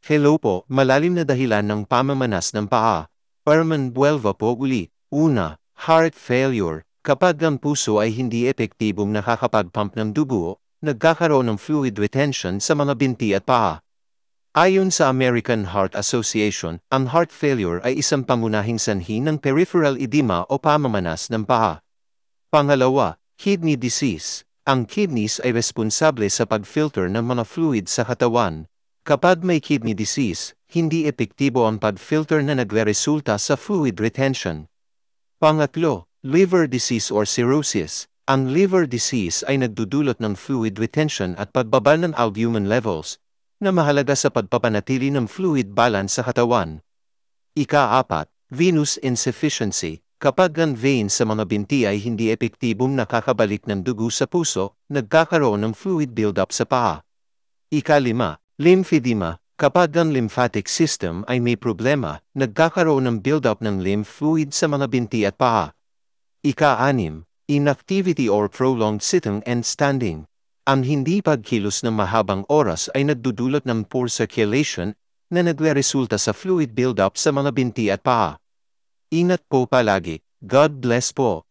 Hello po, malalim na dahilan ng pamamanas ng paa. Herman Buelva po uli. Una, heart failure. Kapag ang puso ay hindi epektibong nakakapag-pump ng dugo, nagkakaroon ng fluid retention sa mga binti at paa. Ayon sa American Heart Association, ang heart failure ay isang pangunahing sanhi ng peripheral edema o pamamanas ng paa. Pangalawa, kidney disease. Ang kidneys ay responsable sa pag-filter ng mga fluid sa katawan. Kapag may kidney disease, hindi epektibo ang pag-filter na nagre-resulta sa fluid retention. Pangatlo, liver disease or cirrhosis. Ang liver disease ay nagdudulot ng fluid retention at pagbaba ng albumin levels, na mahalaga sa pagpapanatili ng fluid balance sa katawan. Ika-apat, venous insufficiency. Kapag ang veins sa mga binti ay hindi epektibong nakakabalik ng dugo sa puso, nagkakaroon ng fluid buildup sa paa. Ika-lima, lymphedema. Kapag ang lymphatic system ay may problema, nagkakaroon ng buildup ng lymph fluid sa mga binti at paa. Ika-anim, inactivity or prolonged sitting and standing. Ang hindi pagkilos ng mahabang oras ay nagdudulot ng poor circulation na nagre-resulta sa fluid buildup sa mga binti at paa. Ingat po palagi. God bless po.